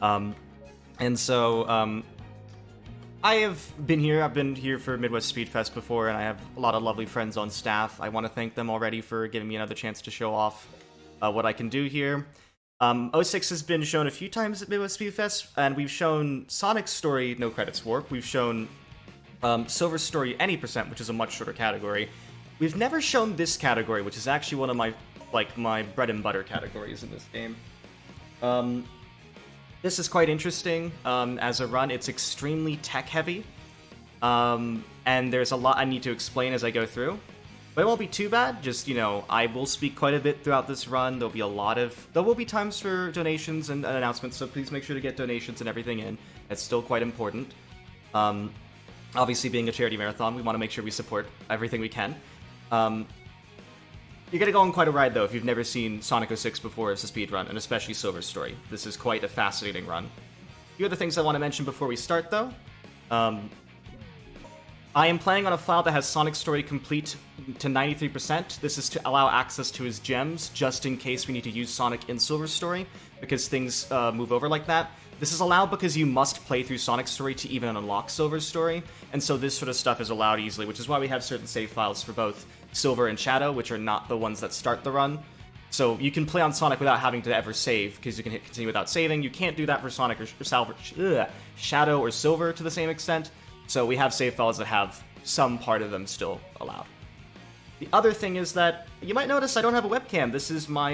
And so I have been here. I've been here for Midwest Speed Fest before, and I have a lot of lovely friends on staff. I want to thank them already for giving me another chance to show off what I can do here. O6 has been shown a few times at Midwest Speed Fest, and we've shown Sonic's Story No Credits Warp. We've shown Silver's Story Any Percent, which is a much shorter category. We've never shown this category, which is actually one of my my bread and butter categories in this game. This is quite interesting as a run. It's extremely tech heavy, and there's a lot I need to explain as I go through. But it won't be too bad. Just, you know, I will speak quite a bit throughout this run. There will be times for donations and announcements, so please make sure to get donations and everything in. It's still quite important. Obviously, being a charity marathon, we want to make sure we support everything we can. You're gonna go on quite a ride, though, if you've never seen Sonic 06 before as a speedrun, and especially Silver's Story. This is quite a fascinating run. A few other things I want to mention before we start, though. I am playing on a file that has Sonic's Story complete to 93%. This is to allow access to his gems, just in case we need to use Sonic in Silver's Story, because things move over like that. This is allowed because you must play through Sonic's Story to even unlock Silver's Story, and so this sort of stuff is allowed easily, which is why we have certain save files for both Silver and Shadow, which are not the ones that start the run. So you can play on Sonic without having to ever save, because you can hit continue without saving. You can't do that for Sonic or Shadow or Silver to the same extent, so we have save files that have some part of them still allowed. The other thing is that you might notice I don't have a webcam. This is my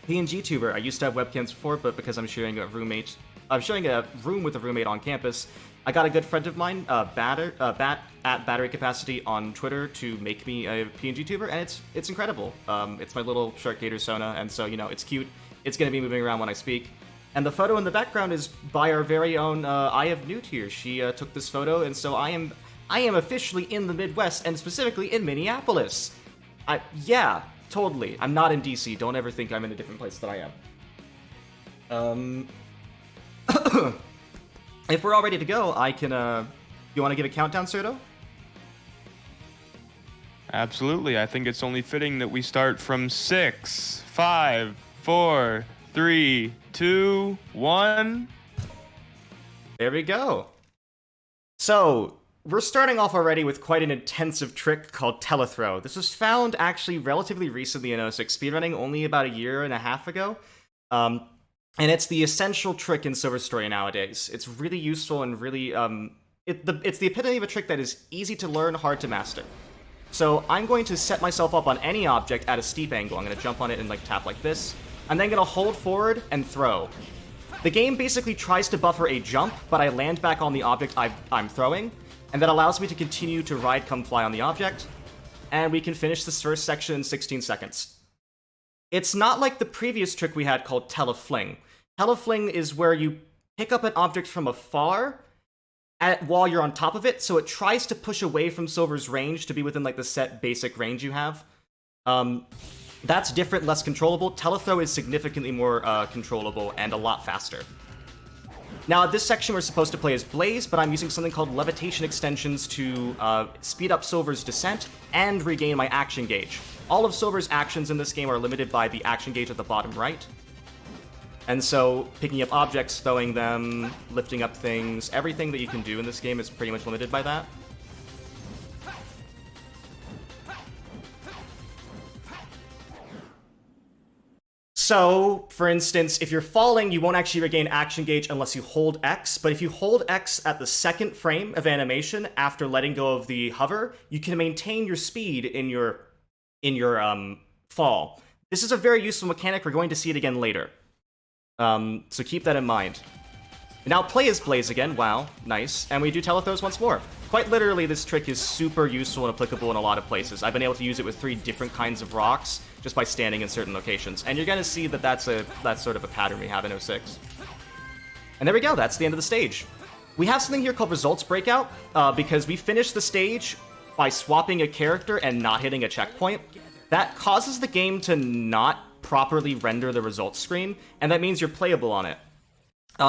PNG tuber. I used to have webcams before, but because I'm sharing a room with a roommate on campus, I got a good friend of mine, Bat at Battery Capacity on Twitter, to make me a PNG tuber, and it's incredible. It's my little Shark Gator Sona, and so, you know, it's cute. It's going to be moving around when I speak. And the photo in the background is by our very own Eye of Newt here. She took this photo, and so I am officially in the Midwest, and specifically in Minneapolis. Yeah, totally. I'm not in DC. Don't ever think I'm in a different place than I am. If we're all ready to go, I can, you want to give a countdown, Serto? Absolutely. I think it's only fitting that we start from 6, 5, 4, 3, 2, 1. There we go. So, we're starting off already with quite an intensive trick called Telethrow. This was found actually relatively recently in 06 speedrunning, only about a year and a half ago. And it's the essential trick in Silver Story nowadays. It's really useful and really, it's the epitome of a trick that is easy to learn, hard to master. So I'm going to set myself up on any object at a steep angle. I'm going to jump on it and tap like this. I'm then going to hold forward and throw. The game basically tries to buffer a jump, but I land back on the object I'm throwing, and that allows me to continue to ride come fly on the object, and we can finish this first section in 16 seconds. It's not like the previous trick we had called Telefling. Telefling is where you pick up an object from afar while you're on top of it, so it tries to push away from Silver's range to be within the set basic range you have. That's different, less controllable. Telethrow is significantly more controllable and a lot faster. Now, at this section, we're supposed to play as Blaze, but I'm using something called Levitation Extensions to speed up Silver's descent and regain my action gauge. All of Silver's actions in this game are limited by the action gauge at the bottom right. And so, picking up objects, throwing them, lifting up things, everything that you can do in this game is pretty much limited by that. So, for instance, if you're falling, you won't actually regain action gauge unless you hold X, but if you hold X at the second frame of animation after letting go of the hover, you can maintain your speed in your fall. This is a very useful mechanic. We're going to see it again later. So keep that in mind. Now play as Blaze again. Wow, nice. And we do telethrows once more. Quite literally, this trick is super useful and applicable in a lot of places. I've been able to use it with 3 different kinds of rocks just by standing in certain locations. And you're going to see that that's sort of a pattern we have in 06. And there we go. That's the end of the stage. We have something here called Results Breakout, because we finished the stage by swapping a character and not hitting a checkpoint. That causes the game to not properly render the results screen, and that means you're playable on it.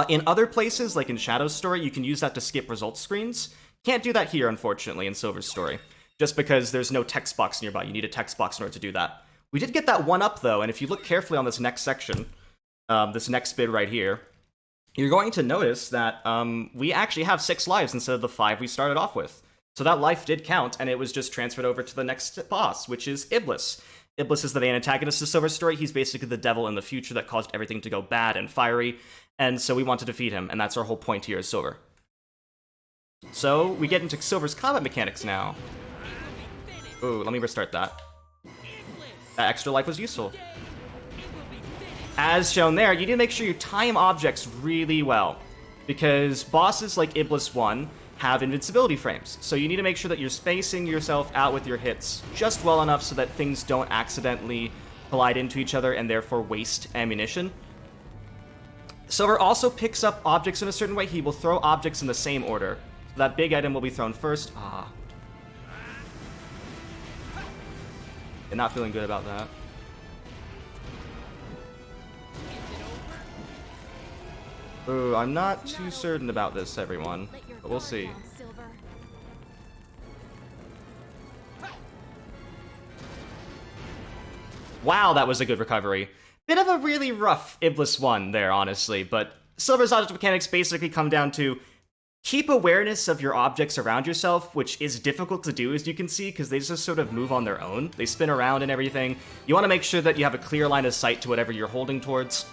In other places, like in Shadow's story, you can use that to skip results screens. Can't do that here, unfortunately, in Silver's story, just because there's no text box nearby. You need a text box in order to do that. We did get that one up, though, and if you look carefully on this next section, this next bit right here, you're going to notice that we actually have 6 lives instead of the 5 we started off with. So that life did count, and it was just transferred over to the next boss, which is Iblis. Iblis is the main antagonist of Silver's story. He's basically the devil in the future that caused everything to go bad and fiery, and so we want to defeat him, and that's our whole point here as Silver. So we get into Silver's combat mechanics now. Ooh, let me restart that. That extra life was useful. As shown there, you need to make sure you time objects really well, because bosses like Iblis 1 have invincibility frames, so you need to make sure that you're spacing yourself out with your hits just well enough so that things don't accidentally collide into each other and therefore waste ammunition. Silver also picks up objects in a certain way. He will throw objects in the same order. So that big item will be thrown first. And not feeling good about that. Ooh, I'm not too certain about this, everyone. But we'll see. Wow, that was a good recovery. Bit of a really rough Iblis 1 there, honestly, but Silver's object mechanics basically come down to keep awareness of your objects around yourself, which is difficult to do, as you can see, because they just sort of move on their own. They spin around and everything. You want to make sure that you have a clear line of sight to whatever you're holding towards.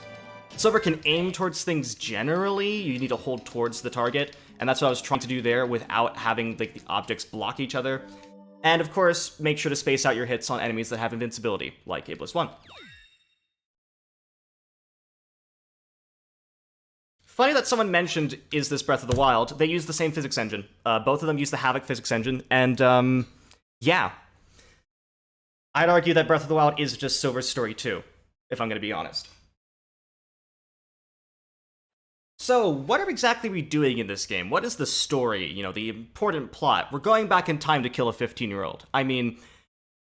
Silver can aim towards things generally. You need to hold towards the target, and that's what I was trying to do there without having like the objects block each other. And of course, make sure to space out your hits on enemies that have invincibility, like Iblis 1. Funny that someone mentioned, is this Breath of the Wild? They use the same physics engine. Both of them use the Havoc physics engine, and yeah. I'd argue that Breath of the Wild is just Silver's story too, if I'm going to be honest. So, what are exactly we doing in this game? What is the story, you know, the important plot? We're going back in time to kill a 15-year-old. I mean,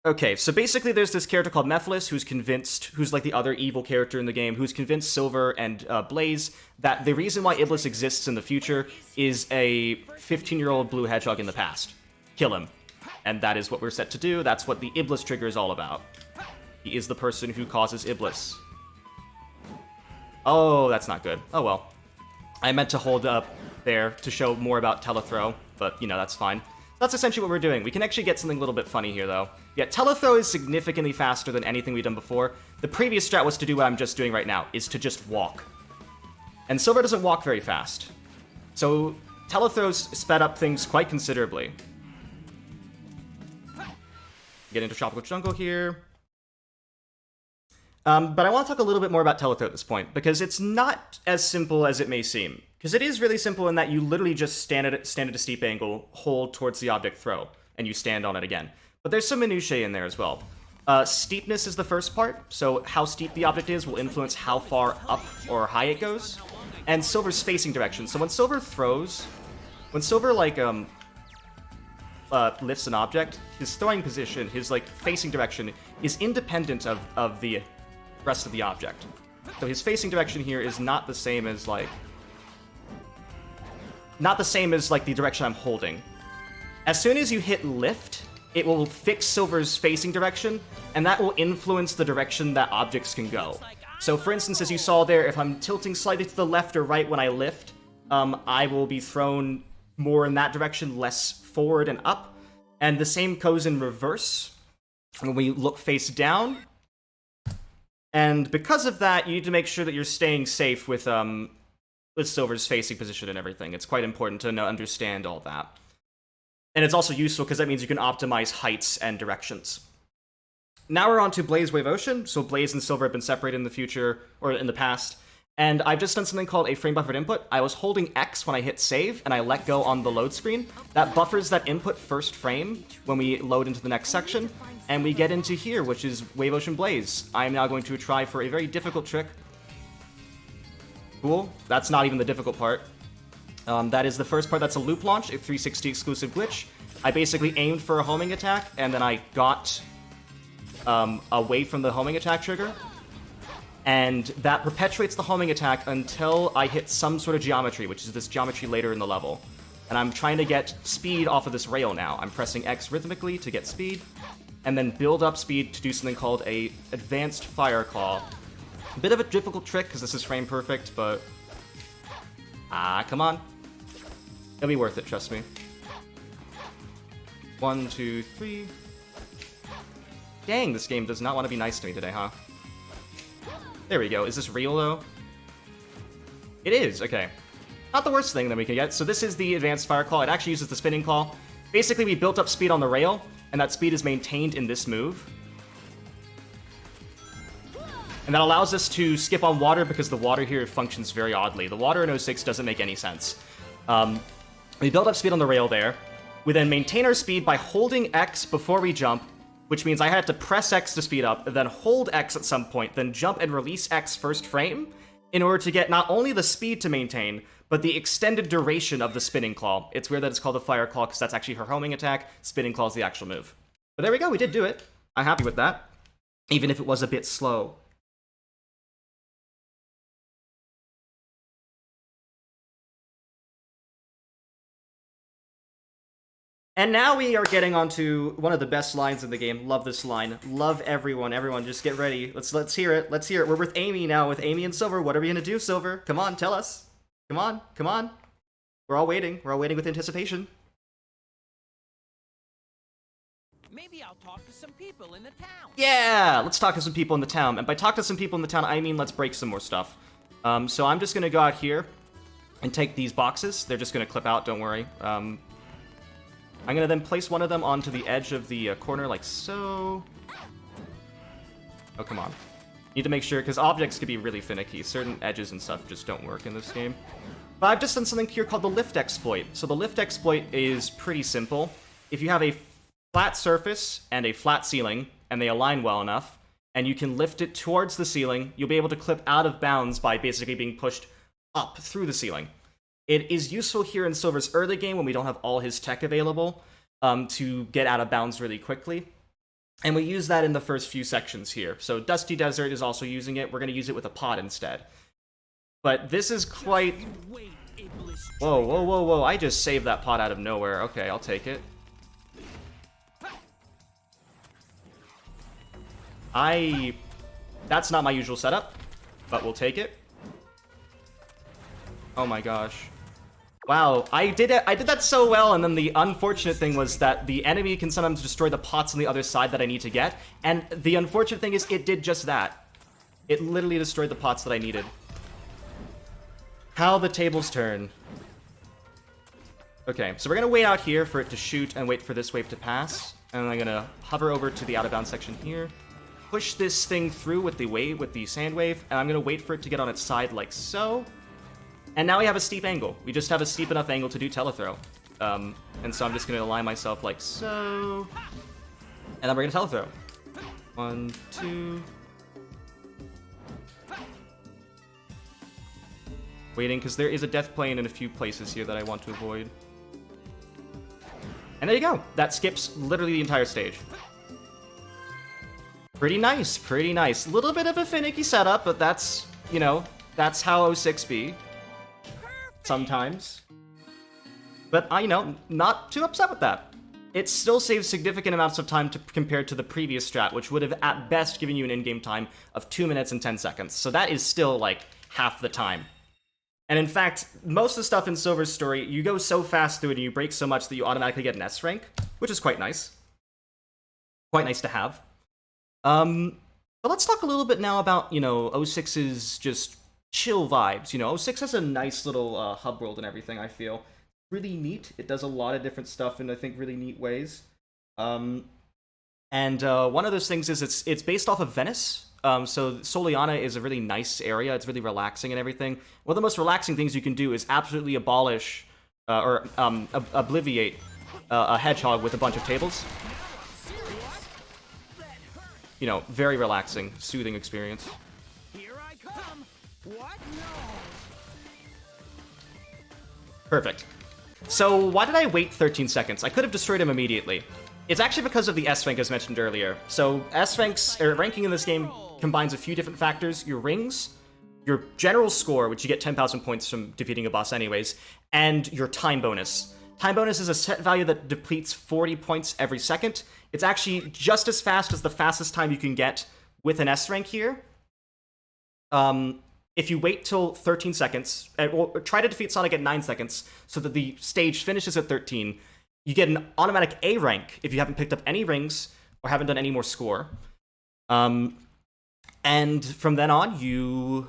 okay, so basically there's this character called Mephiles who's like the other evil character in the game, who's convinced Silver and Blaze that the reason why Iblis exists in the future is a 15-year-old blue hedgehog in the past. Kill him. And that is what we're set to do. That's what the Iblis trigger is all about. He is the person who causes Iblis. Oh, that's not good. Oh well. I meant to hold up there to show more about Telethrow, but, you know, that's fine. That's essentially what we're doing. We can actually get something a little bit funny here, though. Yeah, Telethrow is significantly faster than anything we've done before. The previous strat was to do what I'm just doing right now, is to just walk. And Silver doesn't walk very fast. So Telethrow's sped up things quite considerably. Get into Tropical Jungle here. But I want to talk a little bit more about Telethrow at this point, because it's not as simple as it may seem. Because it is really simple in that you literally just stand at a steep angle, hold towards the object throw, and you stand on it again. But there's some minutiae in there as well. Steepness is the first part, so how steep the object is will influence how far up or high it goes. And Silver's facing direction. So when Silver throws, like, lifts an object, his throwing position, his, like, facing direction, is independent of the rest of the object. So his facing direction here is not the same as, like, the direction I'm holding. As soon as you hit lift, it will fix Silver's facing direction, and that will influence the direction that objects can go. So for instance, as you saw there, if I'm tilting slightly to the left or right when I lift, I will be thrown more in that direction, less forward and up. And the same goes in reverse when we look face down. And because of that, you need to make sure that you're staying safe with Silver's facing position and everything. It's quite important to understand all that. And it's also useful because that means you can optimize heights and directions. Now we're on to Blaze Wave Ocean. So Blaze and Silver have been separated in the future, or in the past. And I've just done something called a frame buffered input. I was holding X when I hit save, and I let go on the load screen. That buffers that input first frame when we load into the next section. And we get into here, which is Wave Ocean Blaze. I'm now going to try for a very difficult trick. Cool. That's not even the difficult part. That is the first part. That's a loop launch, a 360 exclusive glitch. I basically aimed for a homing attack, and then I got away from the homing attack trigger. And that perpetuates the homing attack until I hit some sort of geometry, which is this geometry later in the level. And I'm trying to get speed off of this rail now. I'm pressing X rhythmically to get speed, and then build up speed to do something called a advanced fire claw. A bit of a difficult trick, because this is frame perfect, but Ah, come on. It'll be worth it, trust me. 1, 2, 3. Dang, this game does not want to be nice to me today, huh? There we go. Is this real, though? It is, okay. Not the worst thing that we can get. So this is the advanced fire claw. It actually uses the spinning claw. Basically, we built up speed on the rail, and that speed is maintained in this move. And that allows us to skip on water because the water here functions very oddly. The water in 06 doesn't make any sense. We build up speed on the rail there. We then maintain our speed by holding X before we jump, which means I had to press X to speed up, and then hold X at some point, then jump and release X first frame in order to get not only the speed to maintain, but the extended duration of the spinning claw. It's weird that it's called the fire claw because that's actually her homing attack. Spinning claw is the actual move. But there we go, we did do it. I'm happy with that, even if it was a bit slow. And now we are getting onto one of the best lines in the game. Love this line. Love everyone. Everyone, just get ready. Let's hear it. Let's hear it. We're with Amy now, with Amy and Silver. What are we gonna do, Silver? Come on, tell us. Come on, come on. We're all waiting. We're all waiting with anticipation. Maybe I'll talk to some people in the town. Yeah, let's talk to some people in the town. And by talk to some people in the town, I mean let's break some more stuff. So I'm just gonna go out here and take these boxes. They're just gonna clip out, don't worry. I'm gonna then place one of them onto the edge of the corner, like so. Oh, come on. Need to make sure, because objects can be really finicky. Certain edges and stuff just don't work in this game. But I've just done something here called the lift exploit. So the lift exploit is pretty simple. If you have a flat surface and a flat ceiling, and they align well enough, and you can lift it towards the ceiling, you'll be able to clip out of bounds by basically being pushed up through the ceiling. It is useful here in Silver's early game when we don't have all his tech available to get out of bounds really quickly. And we use that in the first few sections here. So Dusty Desert is also using it. We're going to use it with a pod instead. But this is quite... Whoa, whoa, whoa, whoa. I just saved that pod out of nowhere. Okay, I'll take it. That's not my usual setup, but we'll take it. Oh my gosh. Wow, I did that so well, and then the unfortunate thing was that the enemy can sometimes destroy the pots on the other side that I need to get, and the unfortunate thing is it did just that. It literally destroyed the pots that I needed. How the tables turn. Okay, so we're gonna wait out here for it to shoot and wait for this wave to pass, and I'm gonna hover over to the out-of-bounds section here, push this thing through with the wave, with the sand wave, and I'm gonna wait for it to get on its side like so. And now we have a steep angle. We just have a steep enough angle to do Telethrow. And so I'm just going to align myself like so. And then we're going to Telethrow. 1, 2. Waiting, because there is a death plane in a few places here that I want to avoid. And there you go. That skips literally the entire stage. Pretty nice, pretty nice. Little bit of a finicky setup, but that's, you know, that's how 06 be. Sometimes. But, you know, not too upset with that. It still saves significant amounts of time compared to the previous strat, which would have at best given you an in-game time of 2 minutes and 10 seconds. So that is still, like, half the time. And in fact, most of the stuff in Silver's story, you go so fast through it and you break so much that you automatically get an S rank, which is quite nice. Quite nice to have. But let's talk a little bit now about, you know, 06's just chill vibes. You know, 06 has a nice little hub world and everything, I feel. Really neat. It does a lot of different stuff in, I think, really neat ways. And one of those things is it's based off of Venice. So Soliana is a really nice area. It's really relaxing and everything. One of the most relaxing things you can do is absolutely abolish or obliviate a hedgehog with a bunch of tables. You know, very relaxing, soothing experience. Here I come. What? No. Perfect. So why did I wait 13 seconds? I could have destroyed him immediately. It's actually because of the S rank as mentioned earlier. So S ranks, or ranking in this game combines a few different factors. Your rings, your general score, which you get 10,000 points from defeating a boss anyways, and your time bonus. Time bonus is a set value that depletes 40 points every second. It's actually just as fast as the fastest time you can get with an S rank here. if you wait till 13 seconds, or try to defeat Sonic at 9 seconds, so that the stage finishes at 13, you get an automatic A rank if you haven't picked up any rings or haven't done any more score. And from then on, you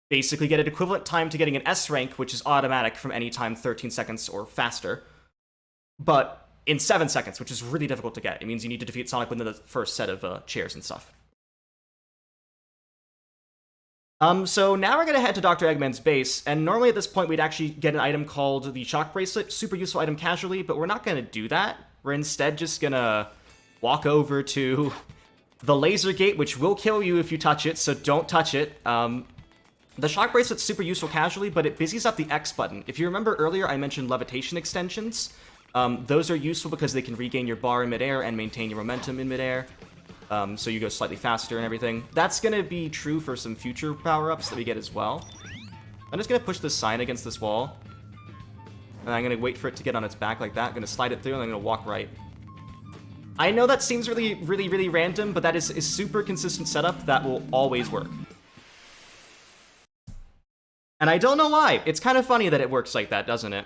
basically get an equivalent time to getting an S rank, which is automatic from any time 13 seconds or faster, but in 7 seconds, which is really difficult to get. It means you need to defeat Sonic within the first set of chairs and stuff. So now we're going to head to Dr. Eggman's base, and normally at this point we'd actually get an item called the Shock Bracelet, super useful item casually, but we're not going to do that. We're instead just going to walk over to the laser gate, which will kill you if you touch it, so don't touch it. The Shock Bracelet's super useful casually, but it busies up the X button. If you remember earlier, I mentioned levitation extensions. Those are useful because they can regain your bar in midair and maintain your momentum in midair. So you go slightly faster and everything. That's going to be true for some future power-ups that we get as well. I'm just going to push this sign against this wall. And I'm going to wait for it to get on its back like that. I'm going to slide it through, and I'm going to walk right. I know that seems really random, but that is a super consistent setup that will always work. And I don't know why. It's kind of funny that it works like that, doesn't it?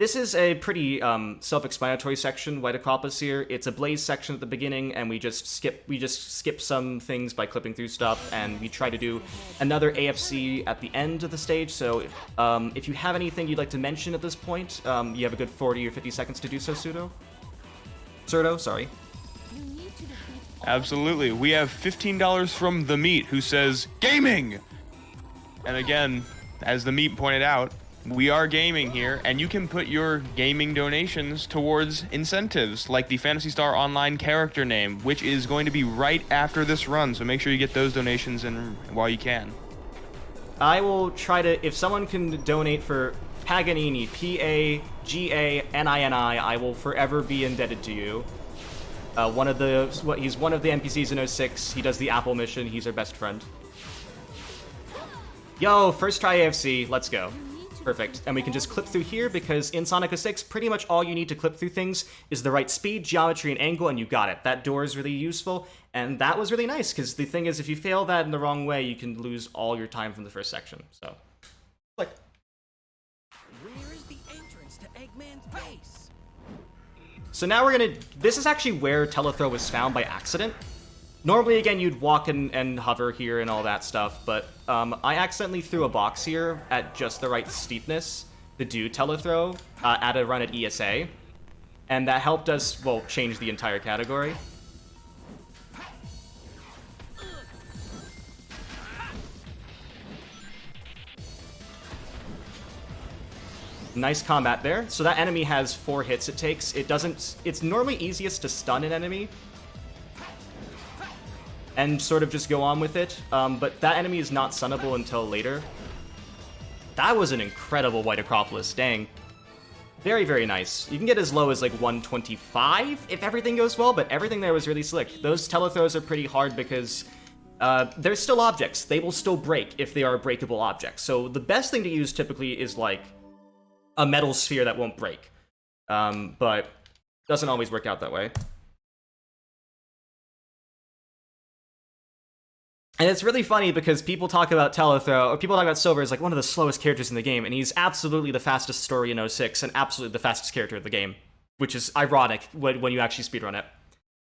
This is a pretty self-explanatory section, White Acropolis here. It's a blaze section at the beginning, and we just skip some things by clipping through stuff, and we try to do another AFC at the end of the stage. So if you have anything you'd like to mention at this point, you have a good 40 or 50 seconds to do so, Surdo, sorry. Absolutely. We have $15 from The Meat, who says, gaming! And again, as The Meat pointed out, we are gaming here, and you can put your gaming donations towards incentives, like the Phantasy Star Online character name, which is going to be right after this run, so make sure you get those donations in while you can. I will try to, if someone can donate for Paganini, Paganini, I will forever be indebted to you. He's one of the NPCs in 06, he does the Apple mission, he's our best friend. Yo, first try AFC, let's go. Perfect. And we can just clip through here because in Sonic 06, pretty much all you need to clip through things is the right speed, geometry, and angle, and you got it. That door is really useful, and that was really nice because the thing is, if you fail that in the wrong way, you can lose all your time from the first section. So, like, Where is the entrance to Eggman's base? So now we're gonna. This is actually where Telethrow was found by accident. Normally, again, you'd walk and hover here and all that stuff, but I accidentally threw a box here at just the right steepness to do Telethrow at a run at ESA, and that helped us, well, change the entire category. Nice combat there. So that enemy has 4 hits it takes. It's normally easiest to stun an enemy and sort of just go on with it, but that enemy is not stunnable until later. That was an incredible White Acropolis, dang. Very, very nice. You can get as low as like 125 if everything goes well, but everything there was really slick. Those telethrows are pretty hard because they're still objects. They will still break if they are breakable objects. So the best thing to use typically is like a metal sphere that won't break, but doesn't always work out that way. And it's really funny because people talk about Telethrow, or people talk about Silver as like one of the slowest characters in the game, and he's absolutely the fastest story in 06 and absolutely the fastest character of the game, which is ironic when you actually speedrun it.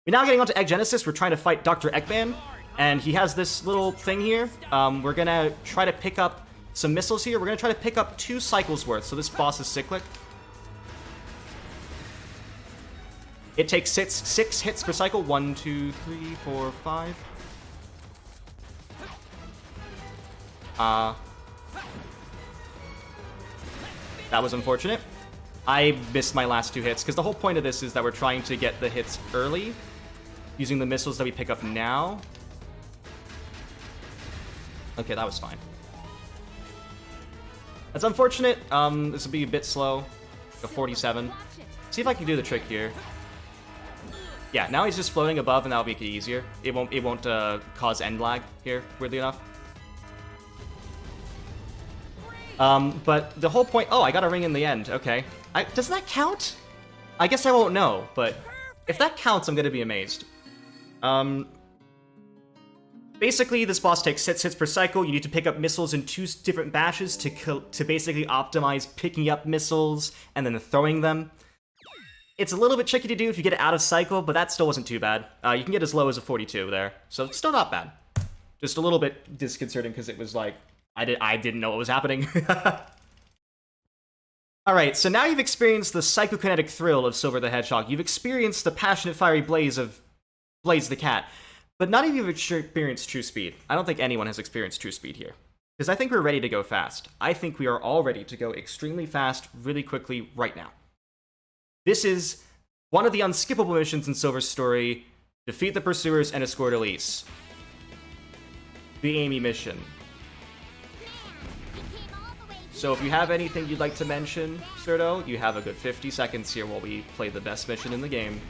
We're now getting onto Egg Genesis. We're trying to fight Dr. Eggman, and he has this little thing here. We're gonna try to pick up some missiles here. We're gonna try to pick up 2 cycles worth, so this boss is cyclic. It takes 6 hits per cycle. 1, 2, 3, 4, 5. That was unfortunate. I missed my last 2 hits, because the whole point of this is that we're trying to get the hits early, using the missiles that we pick up now. Okay, that was fine. That's unfortunate. This will be a bit slow. A 47. See if I can do the trick here. Yeah, now he's just floating above, and that'll make it easier. It won't cause end lag here, weirdly enough. But the whole point... Oh, I got a ring in the end. Okay. Does that count? I guess I won't know, but if that counts, I'm gonna be amazed. Basically, this boss takes 6 hits per cycle. You need to pick up missiles in 2 different batches to basically optimize picking up missiles and then throwing them. It's a little bit tricky to do if you get it out of cycle, but that still wasn't too bad. You can get as low as a 42 there, so it's still not bad. Just a little bit disconcerting because it was like, I didn't know what was happening. Alright, so now you've experienced the psychokinetic thrill of Silver the Hedgehog. You've experienced the passionate fiery blaze of Blaze the Cat. But none of you have experienced true speed. I don't think anyone has experienced true speed here. Because I think we're ready to go fast. I think we are all ready to go extremely fast, really quickly, right now. This is one of the unskippable missions in Silver's story. Defeat the Pursuers and escort Elise. The Amy mission. So if you have anything you'd like to mention, Serto, you have a good 50 seconds here while we play the best mission in the game.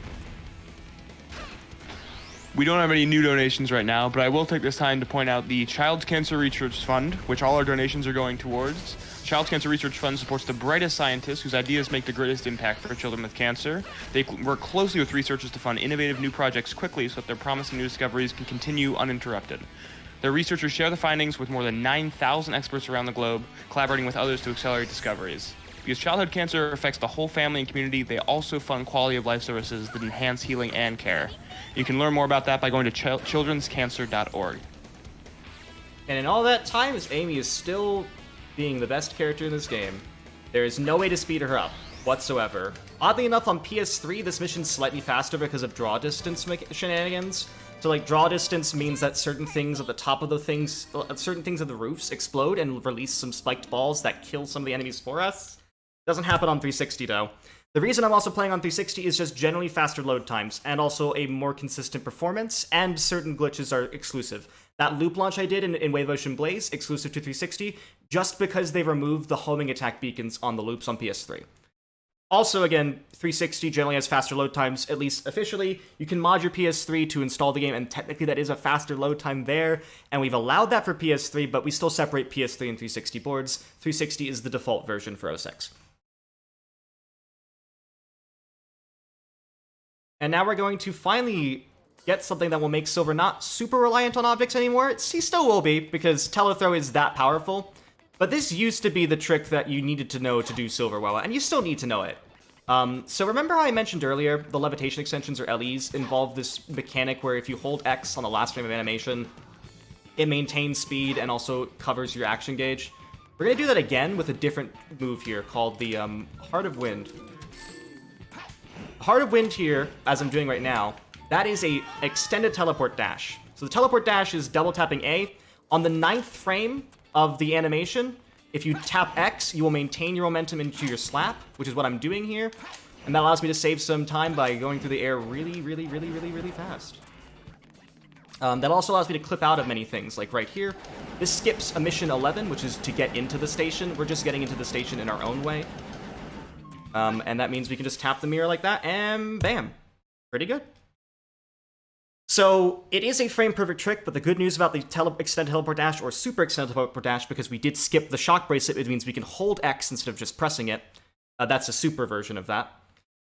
We don't have any new donations right now, but I will take this time to point out the Child Cancer Research Fund, which all our donations are going towards. Child Cancer Research Fund supports the brightest scientists whose ideas make the greatest impact for children with cancer. They work closely with researchers to fund innovative new projects quickly so that their promising new discoveries can continue uninterrupted. Their researchers share the findings with more than 9,000 experts around the globe, collaborating with others to accelerate discoveries. Because childhood cancer affects the whole family and community, they also fund quality of life services that enhance healing and care. You can learn more about that by going to childrenscancer.org. And in all that time, as Amy is still being the best character in this game, there is no way to speed her up whatsoever. Oddly enough, on PS3, this mission's slightly faster because of draw distance shenanigans. So, like, draw distance means that certain things at the top of the things, certain things of the roofs explode and release some spiked balls that kill some of the enemies for us. Doesn't happen on 360, though. The reason I'm also playing on 360 is just generally faster load times, and also a more consistent performance, and certain glitches are exclusive. That loop launch I did in Wave Ocean Blaze, exclusive to 360, just because they removed the homing attack beacons on the loops on PS3. Also, again, 360 generally has faster load times, at least officially. You can mod your PS3 to install the game, and technically that is a faster load time there, and we've allowed that for PS3, but we still separate PS3 and 360 boards. 360 is the default version for 06. And now we're going to finally get something that will make Silver not super reliant on objects anymore. He still will be, because Telethrow is that powerful. But this used to be the trick that you needed to know to do Silver well, and you still need to know it. So remember how I mentioned earlier, the levitation extensions, or LEs, involve this mechanic where if you hold X on the last frame of animation, it maintains speed and also covers your action gauge? We're going to do that again with a different move here called the Heart of Wind. Heart of Wind here, as I'm doing right now, that is a extended teleport dash. So the teleport dash is double tapping A. On the 9th frame of the animation, if you tap X, you will maintain your momentum into your slap, which is what I'm doing here. And that allows me to save some time by going through the air really, really, really, really, really fast. That also allows me to clip out of many things, like right here. This skips a mission 11, which is to get into the station. We're just getting into the station in our own way. And that means we can just tap the mirror like that, and bam. Pretty good. So, it is a frame-perfect trick, but the good news about the extended teleport dash, or super extended teleport dash, because we did skip the shock bracelet, it means we can hold X instead of just pressing it. That's a super version of that.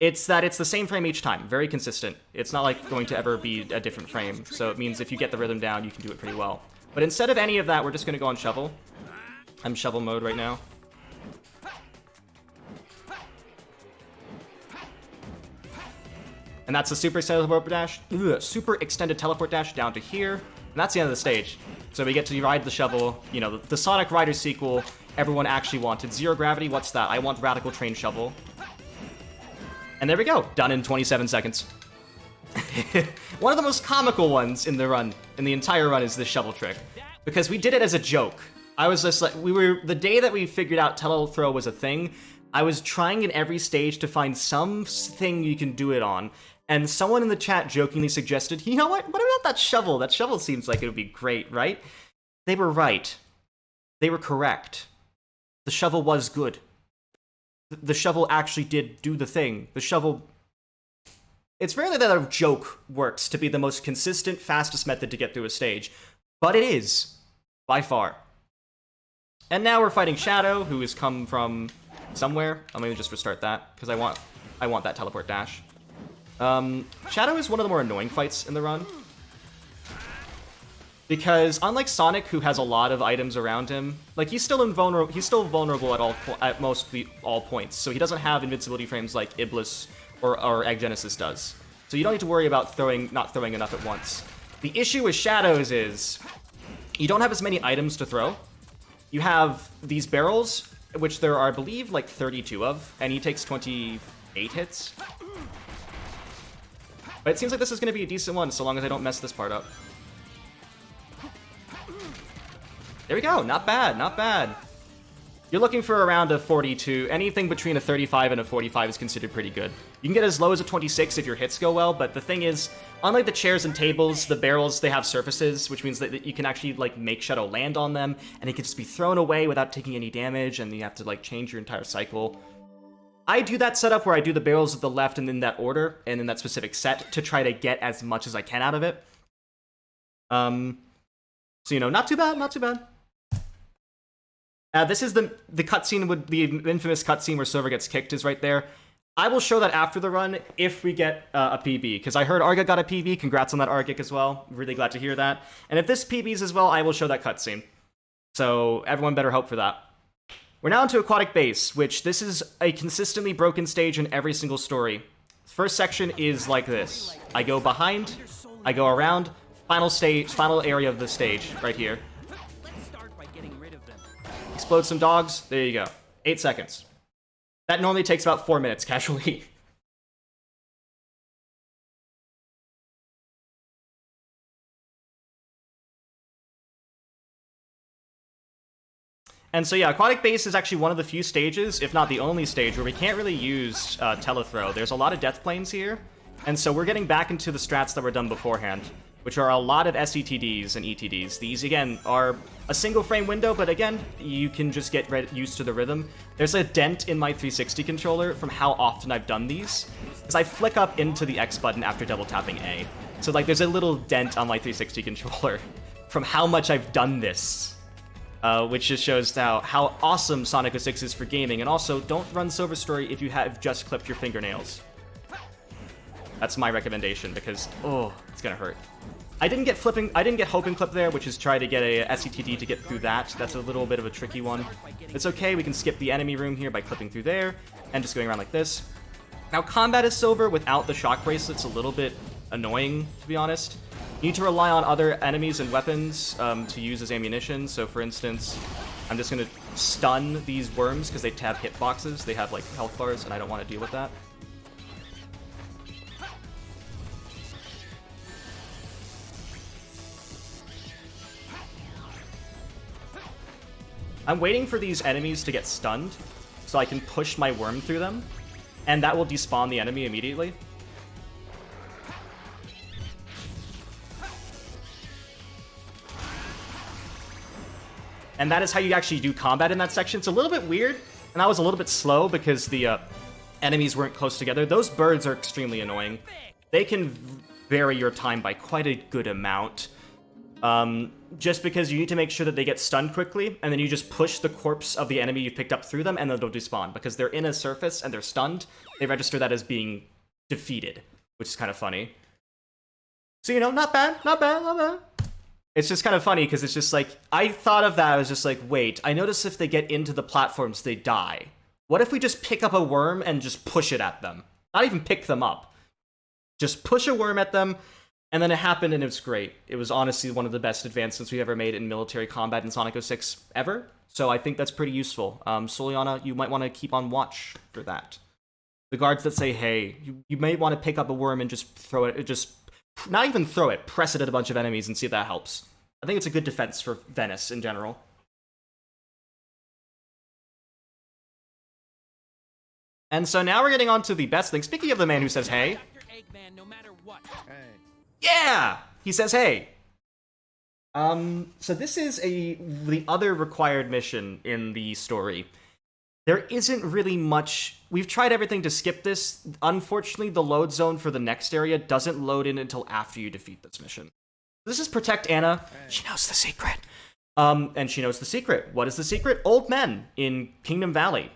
It's that it's the same frame each time, very consistent. It's not like going to ever be a different frame, so it means if you get the rhythm down, you can do it pretty well. But instead of any of that, we're just going to go on shovel. I'm shovel mode right now. And that's the super extended teleport dash down to here. And that's the end of the stage. So we get to ride the shovel, you know, the Sonic Rider sequel everyone actually wanted. Zero gravity, what's that? I want Radical Train Shovel. And there we go, done in 27 seconds. One of the most comical ones in the run, in the entire run, is this shovel trick. Because we did it as a joke. I was just like, the day that we figured out Telethrow was a thing, I was trying in every stage to find something you can do it on. And someone in the chat jokingly suggested, you know what about that shovel? That shovel seems like it would be great, right? They were right. They were correct. The shovel was good. The shovel actually did do the thing. The shovel... It's rarely that a joke works to be the most consistent, fastest method to get through a stage. But it is. By far. And now we're fighting Shadow, who has come from somewhere. Let me just restart that, because I want that teleport dash. Shadow is one of the more annoying fights in the run. Because unlike Sonic, who has a lot of items around him, like he's still invulnerable. He's still vulnerable at all points. So he doesn't have invincibility frames like Iblis or Egg Genesis does. So you don't need to worry about not throwing enough at once. The issue with Shadows is you don't have as many items to throw. You have these barrels, which there are, I believe, like 32 of, and he takes 28 hits. But it seems like this is going to be a decent one, so long as I don't mess this part up. There we go. Not bad, not bad. You're looking for around a 42. Anything between a 35 and a 45 is considered pretty good. You can get as low as a 26 if your hits go well, but the thing is, unlike the chairs and tables, the barrels, they have surfaces, which means that you can actually, like, make Shadow land on them, and it can just be thrown away without taking any damage, and you have to, like, change your entire cycle. I do that setup where I do the barrels at the left and in that order, and in that specific set, to try to get as much as I can out of it. So, you know, not too bad, not too bad. This is the cutscene, the infamous cutscene where Silver gets kicked is right there. I will show that after the run if we get a PB, because I heard Arga got a PB. Congrats on that, Argic, as well. Really glad to hear that. And if this PBs as well, I will show that cutscene. So everyone better hope for that. We're now into Aquatic Base, which this is a consistently broken stage in every single story. First section is like this. I go behind, I go around, final area of the stage, right here. Explode some dogs. There you go. 8 seconds. That normally takes about 4 minutes, casually. And so yeah, Aquatic Base is actually one of the few stages, if not the only stage, where we can't really use Telethrow. There's a lot of death planes here, and so we're getting back into the strats that were done beforehand, which are a lot of SETDs and ETDs. These, again, are a single frame window, but again, you can just get used to the rhythm. There's a dent in my 360 controller from how often I've done these, because I flick up into the X button after double tapping A. So, like, there's a little dent on my 360 controller from how much I've done this, which just shows how awesome Sonic 06 is for gaming. And also, don't run Silver Story if you have just clipped your fingernails. That's my recommendation, because, oh, it's gonna hurt. I didn't get Hope and Clip there, which is try to get a SETD to get through that. That's a little bit of a tricky one. It's okay, we can skip the enemy room here by clipping through there, and just going around like this. Now, combat is Silver without the shock bracelets, a little bit annoying, to be honest. You need to rely on other enemies and weapons to use as ammunition. So, for instance, I'm just gonna stun these worms, because they have hitboxes, they have, like, health bars, and I don't want to deal with that. I'm waiting for these enemies to get stunned, so I can push my worm through them, and that will despawn the enemy immediately. And that is how you actually do combat in that section. It's a little bit weird, and I was a little bit slow because the enemies weren't close together. Those birds are extremely annoying. They can vary your time by quite a good amount. Just because you need to make sure that they get stunned quickly, and then you just push the corpse of the enemy you picked up through them, and then they'll despawn. Because they're in a surface and they're stunned, they register that as being defeated, which is kind of funny. So, you know, not bad, not bad, not bad. It's just kind of funny, because it's just like, I thought of that, I was just like, wait, I notice if they get into the platforms, they die. What if we just pick up a worm and just push it at them? Not even pick them up. Just push a worm at them. And then it happened, and it was great. It was honestly one of the best advancements we ever made in military combat in Sonic 06 ever. So I think that's pretty useful. Soliana, you might want to keep on watch for that. The guards that say, hey, you may want to pick up a worm and just throw it, just not even throw it, press it at a bunch of enemies and see if that helps. I think it's a good defense for Venice in general. And so now we're getting on to the best thing. Speaking of the man who says, hey. Eggman, no matter what. Hey. Yeah! He says, hey. So this is the other required mission in the story. There isn't really much. We've tried everything to skip this. Unfortunately, the load zone for the next area doesn't load in until after you defeat this mission. This is Protect Anna. Hey. She knows the secret. And she knows the secret. What is the secret? Old men in Kingdom Valley,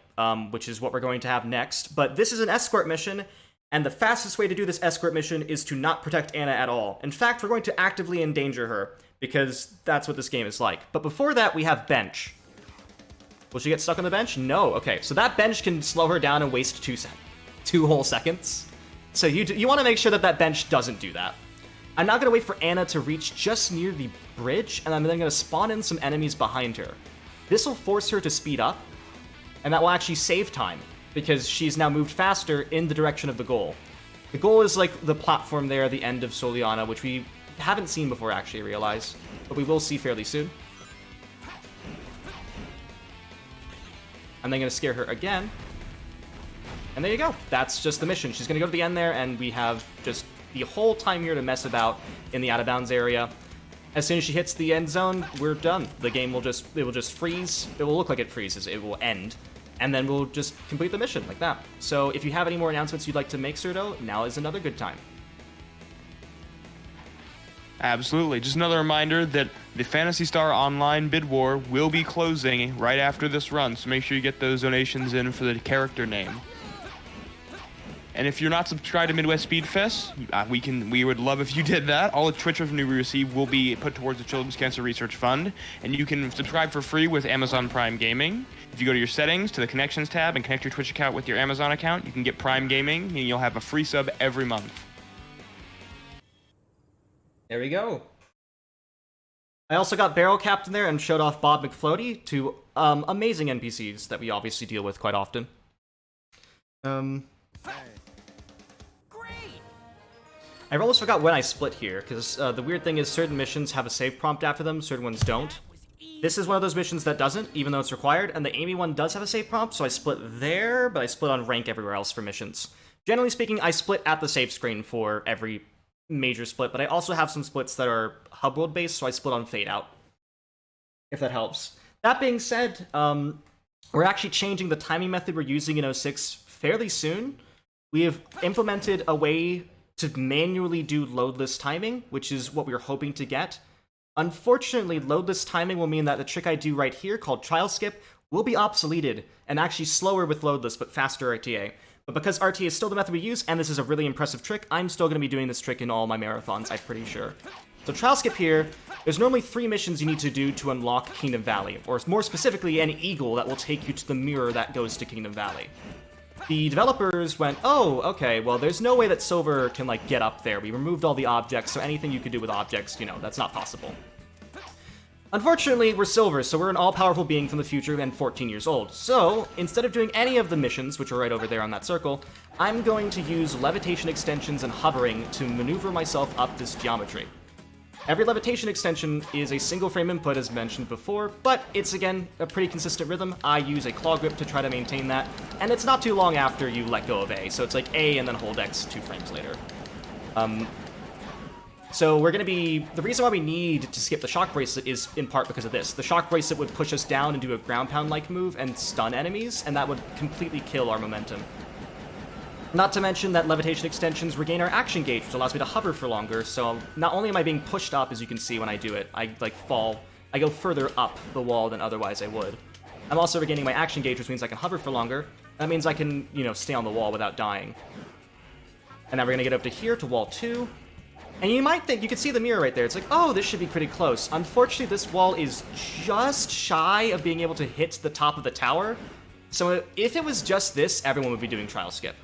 which is what we're going to have next. But this is an escort mission. And the fastest way to do this escort mission is to not protect Anna at all. In fact, we're going to actively endanger her, because that's what this game is like. But before that, we have bench. Will she get stuck on the bench? No. Okay, so that bench can slow her down and waste 2 whole seconds. So you want to make sure that that bench doesn't do that. I'm now going to wait for Anna to reach just near the bridge, and I'm then going to spawn in some enemies behind her. This will force her to speed up, and that will actually save time, because she's now moved faster in the direction of the goal. The goal is like the platform there at the end of Soliana, which we haven't seen before, actually, I realize, but we will see fairly soon. I'm then going to scare her again. And there you go. That's just the mission. She's going to go to the end there, and we have just the whole time here to mess about in the out-of-bounds area. As soon as she hits the end zone, we're done. The game will just freeze. It will look like it freezes. It will end. And then we'll just complete the mission like that. So if you have any more announcements you'd like to make, Serdo, now is another good time. Absolutely. Just another reminder that the Phantasy Star Online bid war will be closing right after this run, so make sure you get those donations in for the character name. And if you're not subscribed to Midwest Speed Fest, we would love if you did that. All the Twitch revenue we receive will be put towards the Children's Cancer Research Fund, and you can subscribe for free with Amazon Prime Gaming. If you go to your settings, to the Connections tab, and connect your Twitch account with your Amazon account, you can get Prime Gaming, and you'll have a free sub every month. There we go. I also got Barrel Captain there and showed off Bob McFloaty, two amazing NPCs that we obviously deal with quite often. I almost forgot when I split here, because the weird thing is certain missions have a save prompt after them, certain ones don't. This is one of those missions that doesn't, even though it's required, and the Amy one does have a save prompt, so I split there, but I split on rank everywhere else for missions. Generally speaking, I split at the save screen for every major split, but I also have some splits that are hub world based, so I split on Fade Out, if that helps. That being said, we're actually changing the timing method we're using in 06 fairly soon. We have implemented a way to manually do loadless timing, which is what we were hoping to get. Unfortunately, loadless timing will mean that the trick I do right here, called Trial Skip, will be obsoleted, and actually slower with loadless, but faster RTA. But because RTA is still the method we use, and this is a really impressive trick, I'm still going to be doing this trick in all my marathons, I'm pretty sure. So Trial Skip here, there's normally 3 missions you need to do to unlock Kingdom Valley, or more specifically, an eagle that will take you to the mirror that goes to Kingdom Valley. The developers went, oh, okay, well, there's no way that Silver can, like, get up there. We removed all the objects, so anything you could do with objects, you know, that's not possible. Unfortunately, we're Silver, so we're an all-powerful being from the future and 14 years old. So, instead of doing any of the missions, which are right over there on that circle, I'm going to use levitation extensions and hovering to maneuver myself up this geometry. Every levitation extension is a single frame input, as mentioned before, but it's, again, a pretty consistent rhythm. I use a claw grip to try to maintain that, and it's not too long after you let go of A, so it's like A and then hold X 2 frames later. So we're going to be... The reason why we need to skip the Shock Bracelet is in part because of this. The Shock Bracelet would push us down and do a ground pound-like move and stun enemies, and that would completely kill our momentum. Not to mention that levitation extensions regain our action gauge, which allows me to hover for longer, so not only am I being pushed up, as you can see when I do it, I, like, fall. I go further up the wall than otherwise I would. I'm also regaining my action gauge, which means I can hover for longer. That means I can, you know, stay on the wall without dying. And now we're gonna get up to here, to wall 2. And you might think, you can see the mirror right there, it's like, oh, this should be pretty close. Unfortunately, this wall is just shy of being able to hit the top of the tower. So if it was just this, everyone would be doing Trial Skip.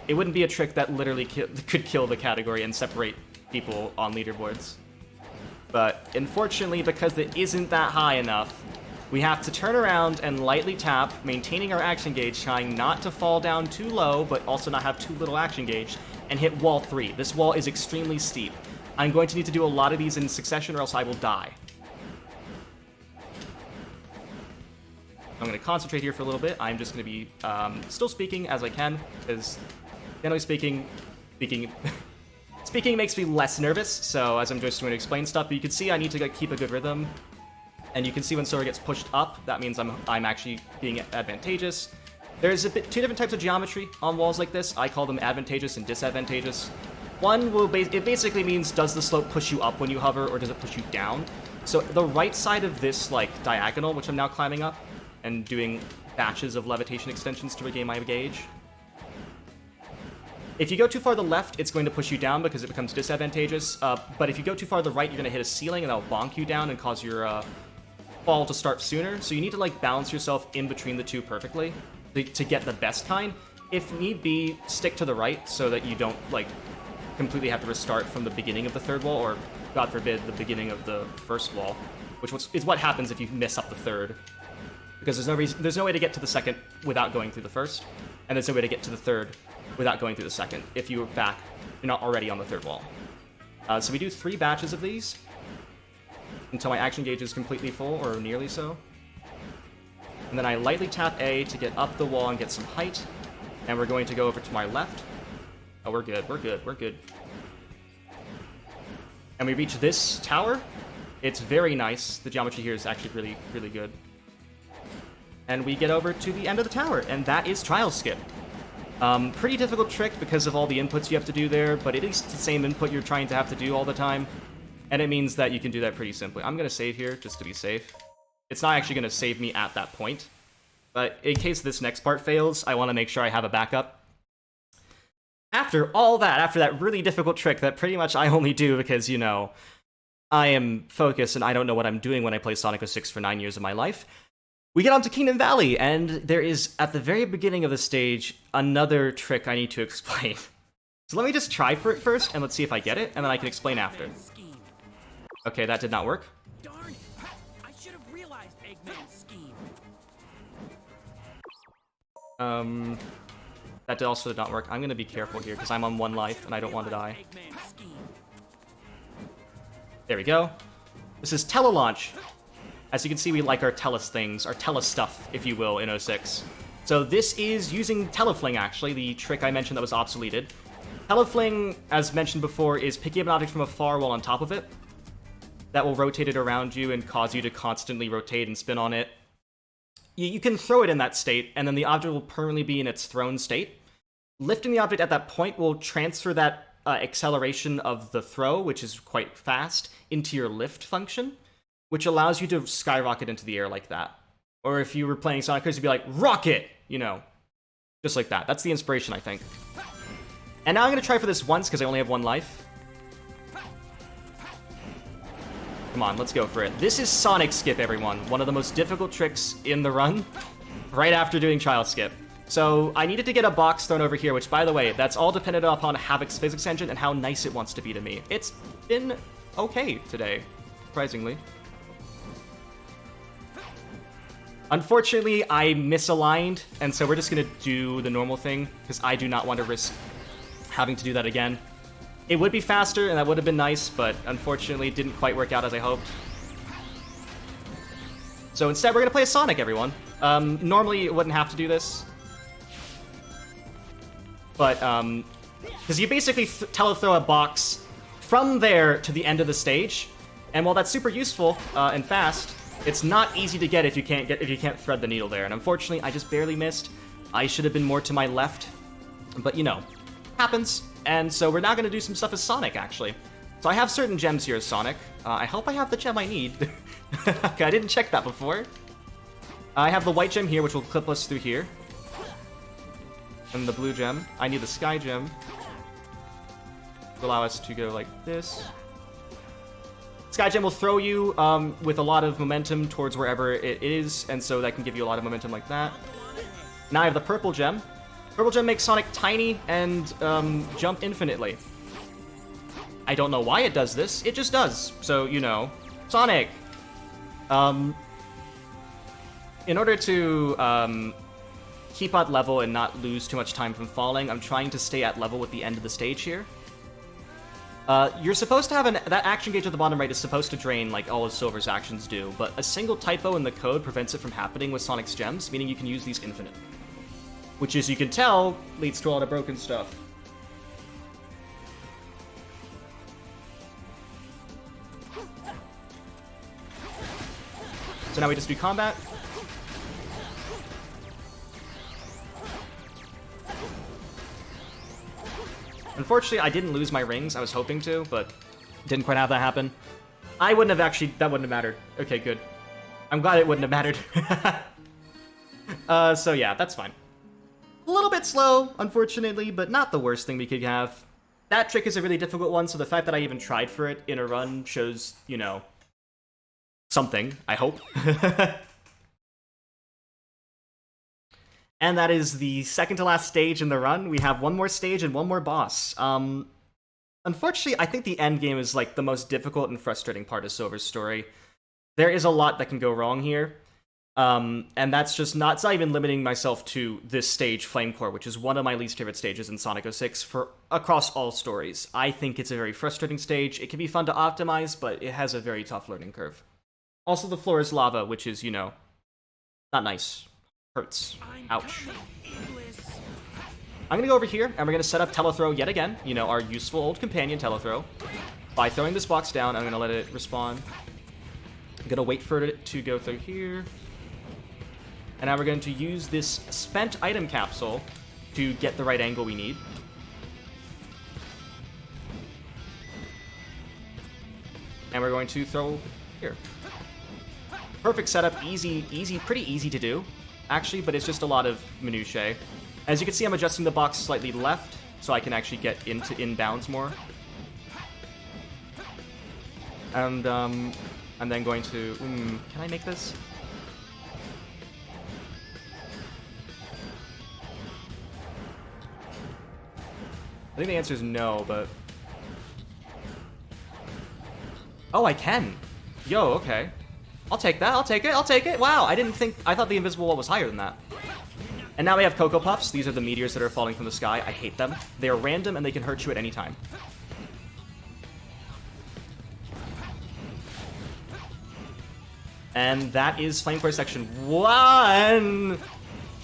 It wouldn't be a trick that literally could kill the category and separate people on leaderboards. But unfortunately, because it isn't that high enough, we have to turn around and lightly tap, maintaining our action gauge, trying not to fall down too low, but also not have too little action gauge, and hit wall 3. This wall is extremely steep. I'm going to need to do a lot of these in succession or else I will die. I'm going to concentrate here for a little bit. I'm just going to be still speaking as I can, because generally speaking makes me less nervous, so as I'm just going to explain stuff, but you can see I need to keep a good rhythm. And you can see when Silver gets pushed up, that means I'm actually being advantageous. There's two different types of geometry on walls like this. I call them advantageous and disadvantageous. One will it basically means, does the slope push you up when you hover, or does it push you down? So the right side of this, like, diagonal, which I'm now climbing up, and doing batches of levitation extensions to regain my gauge. If you go too far to the left, it's going to push you down because it becomes disadvantageous. But if you go too far to the right, you're going to hit a ceiling and that'll bonk you down and cause your fall to start sooner. So you need to like balance yourself in between the two perfectly to get the best kind. If need be, stick to the right so that you don't like completely have to restart from the beginning of the third wall, or God forbid, the beginning of the first wall, which is what happens if you mess up the third. Because there's no way to get to the second without going through the first, and there's no way to get to the third without going through the second if you're not already on the third wall. So we do 3 batches of these until my action gauge is completely full, or nearly so. And then I lightly tap A to get up the wall and get some height, and we're going to go over to my left. Oh, we're good, we're good, we're good. And we reach this tower. It's very nice. The geometry here is actually really, really good. And we get over to the end of the tower, and that is Trial Skip. Pretty difficult trick because of all the inputs you have to do there, but it is the same input you're trying to have to do all the time, and it means that you can do that pretty simply. I'm going to save here, just to be safe. It's not actually going to save me at that point, but in case this next part fails, I want to make sure I have a backup. After all that, after that really difficult trick that pretty much I only do because, you know, I am focused and I don't know what I'm doing when I play Sonic 06 for 9 years of my life, we get onto Kingdom Valley, and there is, at the very beginning of the stage, another trick I need to explain. So let me just try for it first, and let's see if I get it, and then I can explain after. Okay, that did not work. Darn it! I should have realized Eggman's scheme. That also did not work. I'm gonna be careful here, because I'm on 1 life, and I don't want to die. There we go. This is Tele Launch. As you can see, we like our Telus things, our Telus stuff, if you will, in 06. So this is using Telefling, actually, the trick I mentioned that was obsoleted. Telefling, as mentioned before, is picking up an object from afar while on top of it. That will rotate it around you and cause you to constantly rotate and spin on it. You can throw it in that state, and then the object will permanently be in its thrown state. Lifting the object at that point will transfer that acceleration of the throw, which is quite fast, into your lift function, which allows you to skyrocket into the air like that. Or if you were playing Sonic 06, you'd be like, rocket! You know, just like that. That's the inspiration, I think. And now I'm going to try for this once, because I only have 1 life. Come on, let's go for it. This is Sonic Skip, everyone. One of the most difficult tricks in the run, right after doing Child Skip. So I needed to get a box thrown over here, which, by the way, that's all dependent upon Havoc's physics engine and how nice it wants to be to me. It's been okay today, surprisingly. Unfortunately, I misaligned, and so we're just going to do the normal thing, because I do not want to risk having to do that again. It would be faster, and that would have been nice, but unfortunately it didn't quite work out as I hoped. So instead, we're going to play a Sonic, everyone. Normally, it wouldn't have to do this. But, because you basically telethrow a box from there to the end of the stage, and while that's super useful and fast, it's not easy to get if you can't thread the needle there. And unfortunately, I just barely missed. I should have been more to my left, but you know, happens. And so we're now going to do some stuff as Sonic, actually. So I have certain gems here as Sonic. I hope I have the gem I need. Okay, I didn't check that before. I have the white gem here, which will clip us through here. And the blue gem. I need the sky gem to allow us to go like this. Sky Gem will throw you with a lot of momentum towards wherever it is, and so that can give you a lot of momentum like that. Now I have the Purple Gem. Purple Gem makes Sonic tiny and jump infinitely. I don't know why it does this, it just does. So, you know, Sonic! In order to keep at level and not lose too much time from falling, I'm trying to stay at level with the end of the stage here. You're supposed to have that action gauge at the bottom right is supposed to drain like all of Silver's actions do, but a single typo in the code prevents it from happening with Sonic's gems, meaning you can use these infinite. Which, as you can tell, leads to a lot of broken stuff. So now we just do combat. Unfortunately, I didn't lose my rings. I was hoping to, but didn't quite have that happen. I wouldn't have actually... That wouldn't have mattered. Okay, good. I'm glad it wouldn't have mattered. So yeah, that's fine. A little bit slow, unfortunately, but not the worst thing we could have. That trick is a really difficult one, so the fact that I even tried for it in a run shows, you know, something, I hope. And that is the second to last stage in the run. We have one more stage and one more boss. Unfortunately, I think the end game is like the most difficult and frustrating part of Silver's story. There is a lot that can go wrong here. And that's just not, it's not even limiting myself to this stage, Flame Core, which is one of my least favorite stages in Sonic 06 for across all stories. I think it's a very frustrating stage. It can be fun to optimize, but it has a very tough learning curve. Also, the floor is lava, which is, you know, not nice. Hurts. Ouch. I'm gonna go over here, and we're gonna set up Telethrow yet again. You know, our useful old companion, Telethrow. By throwing this box down, I'm gonna let it respawn. I'm gonna wait for it to go through here. And now we're going to use this spent item capsule to get the right angle we need. And we're going to throw here. Perfect setup, pretty easy to do, actually, but it's just a lot of minutiae. As you can see, I'm adjusting the box slightly left, so I can actually get into inbounds more. And I'm then going to, can I make this? I think the answer is no, but... Oh, I can! Yo, okay. I'll take that, I'll take it! Wow, I thought the invisible wall was higher than that. And now we have Cocoa Puffs. These are the meteors that are falling from the sky. I hate them. They are random and they can hurt you at any time. And that is Flame Core Section 1! At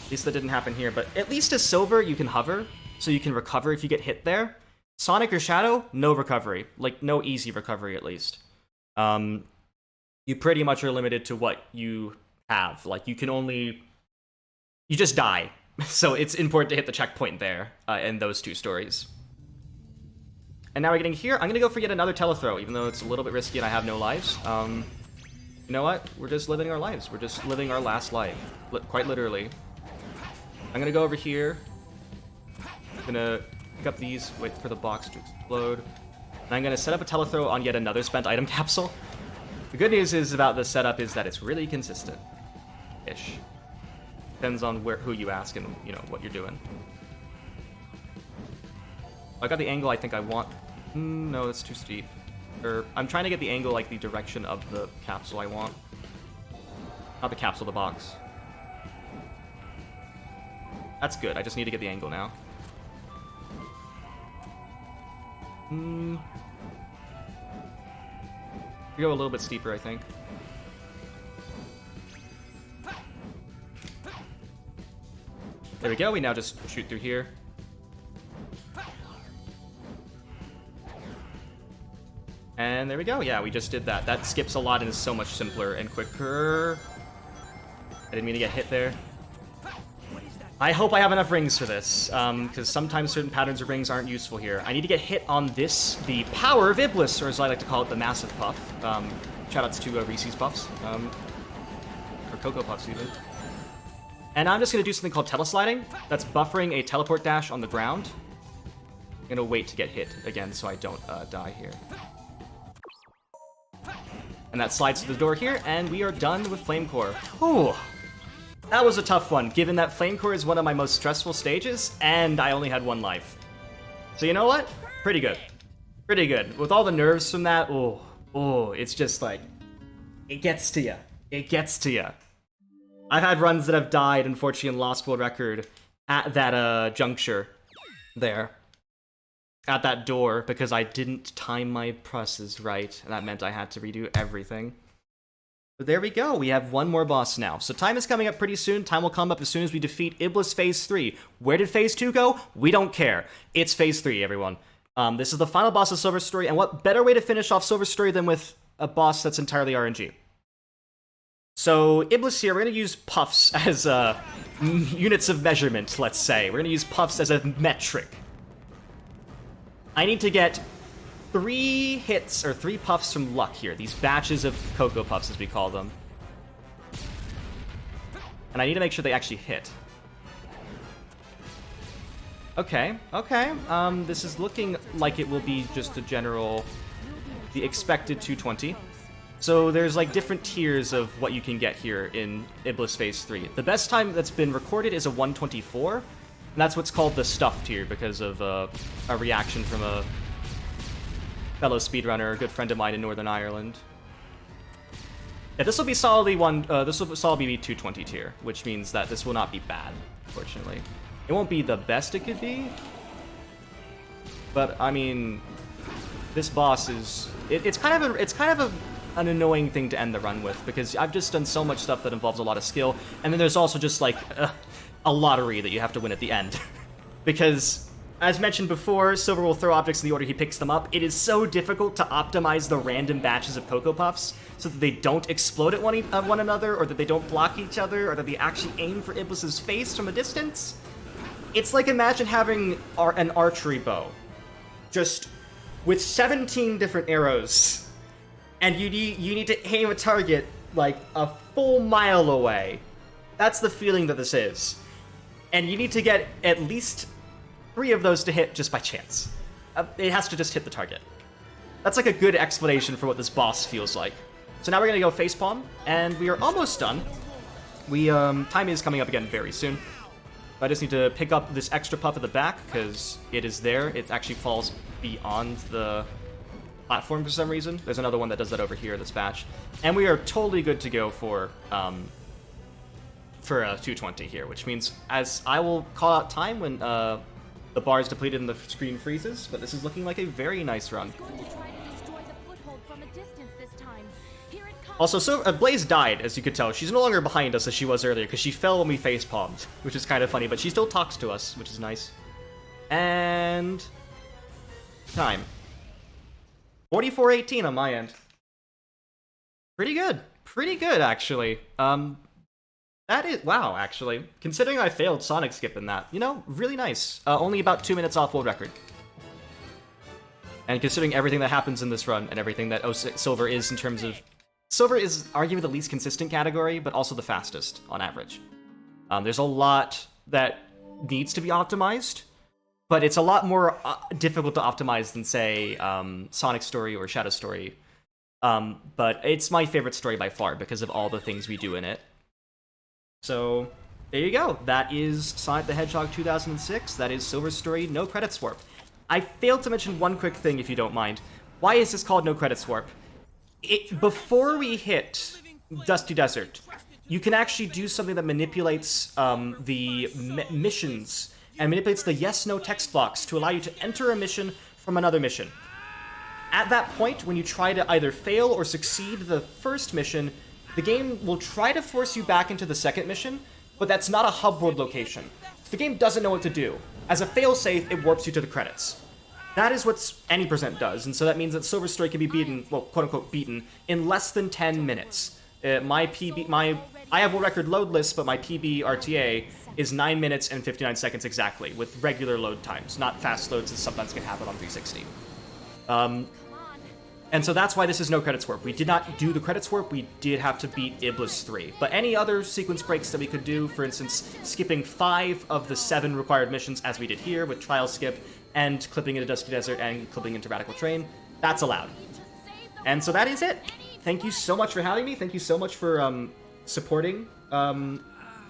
least that didn't happen here, but at least as Silver, you can hover. So you can recover if you get hit there. Sonic or Shadow, no recovery. Like, no easy recovery, at least. You pretty much are limited to what you have. Like, you can only... You just die. So it's important to hit the checkpoint there in those two stories. And now we're getting here. I'm going to go for yet another Telethrow, even though it's a little bit risky and I have no lives. You know what? We're just living our lives. We're just living our last life. Quite literally. I'm going to go over here. I'm gonna pick up these, wait for the box to explode. And I'm gonna set up a Telethrow on yet another spent item capsule. The good news is about this setup is that it's really consistent-ish. Depends on who you ask and, you know, what you're doing. I got the angle I think I want. No, that's too steep. I'm trying to get the angle, like the direction of the capsule I want. Not the capsule, the box. That's good, I just need to get the angle now. We go a little bit steeper, I think. There we go, we now just shoot through here. And there we go, yeah, we just did that. That skips a lot and is so much simpler and quicker. I didn't mean to get hit there. I hope I have enough rings for this, because sometimes certain patterns of rings aren't useful here. I need to get hit on this, the power of Iblis, or as I like to call it, the Massive Puff. Shoutouts to Reese's Puffs, or Cocoa Puffs even. And I'm just going to do something called telesliding. That's buffering a teleport dash on the ground. I'm going to wait to get hit again so I don't die here. And that slides to the door here, and we are done with Flame Core. Ooh. That was a tough one, given that Flame Core is one of my most stressful stages, and I only had one life. So you know what? Pretty good. Pretty good. With all the nerves from that, it's just like, it gets to you. It gets to you. I've had runs that have died, unfortunately, and lost world record at that juncture there. At that door, because I didn't time my presses right, and that meant I had to redo everything. But there we go, we have one more boss now. So time is coming up pretty soon. Time will come up as soon as we defeat Iblis Phase 3. Where did Phase 2 go? We don't care. It's Phase 3, everyone. This is the final boss of Silver's story, and what better way to finish off Silver's story than with a boss that's entirely RNG. So, Iblis here, we're going to use puffs as units of measurement, let's say. We're going to use puffs as a metric. I need to get 3 hits, or 3 puffs from luck here. These batches of Cocoa Puffs, as we call them. And I need to make sure they actually hit. Okay, okay. This is looking like it will be just a general, the expected 220. So there's like different tiers of what you can get here in Iblis Phase 3. The best time that's been recorded is a 124, and that's what's called the stuff tier because of a reaction from a fellow speedrunner, a good friend of mine in Northern Ireland. Yeah, this will be solidly this will solidly be 220 tier, which means that this will not be bad, unfortunately. It won't be the best it could be, but I mean, this boss is it's kind of an annoying thing to end the run with, because I've just done so much stuff that involves a lot of skill, and then there's also just like a lottery that you have to win at the end. Because, as mentioned before, Silver will throw objects in the order he picks them up. It is so difficult to optimize the random batches of Cocoa Puffs so that they don't explode at one another, or that they don't block each other, or that they actually aim for Iblis's face from a distance. It's like, imagine having an archery bow, just with 17 different arrows, and you need to aim a target like a full mile away. That's the feeling that this is. And you need to get at least 3 of those to hit just by chance. It has to just hit the target. That's like a good explanation for what this boss feels like. So now we're gonna go facepalm, and we are almost done. Time is coming up again very soon. I just need to pick up this extra puff at the back, because it is there. It actually falls beyond the platform for some reason. There's another one that does that over here, this batch. And we are totally good to go for a 220 here, which means as I will call out time when the bar is depleted and the screen freezes, but this is looking like a very nice run. Also, so Blaze died, as you could tell. She's no longer behind us as she was earlier, because she fell when we facepalmed, which is kind of funny, but she still talks to us, which is nice. And time. 44:18 on my end. Pretty good, actually. That is, wow, actually. Considering I failed Sonic Skip in that, you know, really nice. Only about 2 minutes off world record. And considering everything that happens in this run, and everything that Silver is in terms of... Silver is arguably the least consistent category, but also the fastest, on average. There's a lot that needs to be optimized, but it's a lot more difficult to optimize than, say, Sonic Story or Shadow Story. But it's my favorite story by far because of all the things we do in it. So, there you go. That is Sonic the Hedgehog 2006. That is Silver's story, No Credits Warp. I failed to mention one quick thing, if you don't mind. Why is this called No Credits Warp? Before we hit Dusty Desert, you can actually do something that manipulates the missions and manipulates the yes-no text blocks to allow you to enter a mission from another mission. At that point, when you try to either fail or succeed the first mission, the game will try to force you back into the second mission, but that's not a hub world location. The game doesn't know what to do. As a failsafe, it warps you to the credits. That is what any percent does, and so that means that Silver's story can be beaten, well, quote-unquote beaten, in less than 10 minutes. I have world record loadless, but my PB RTA is 9 minutes and 59 seconds exactly, with regular load times, not fast loads as sometimes can happen on 360. And so that's why this is No Credits Warp. We did not do the credits warp, we did have to beat Iblis 3. But any other sequence breaks that we could do, for instance, skipping 5 of the 7 required missions, as we did here with Trial Skip, and clipping into Dusty Desert and clipping into Radical Train, that's allowed. And so that is it. Thank you so much for having me. Thank you so much for supporting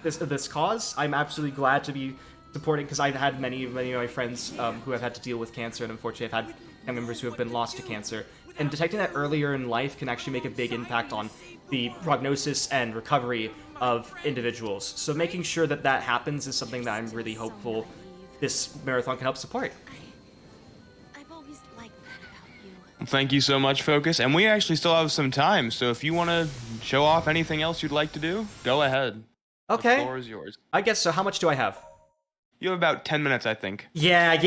this cause. I'm absolutely glad to be supporting, because I've had many of my friends who have had to deal with cancer, and unfortunately I've had family members who have been lost to cancer. And detecting that earlier in life can actually make a big impact on the prognosis and recovery of individuals. So making sure that that happens is something that I'm really hopeful this marathon can help support. I've always liked that about you. Thank you so much, Focus. And we actually still have some time, so if you want to show off anything else you'd like to do, go ahead. Okay. The floor is yours. I guess so. How much do I have? You have about 10 minutes, I think. Yeah.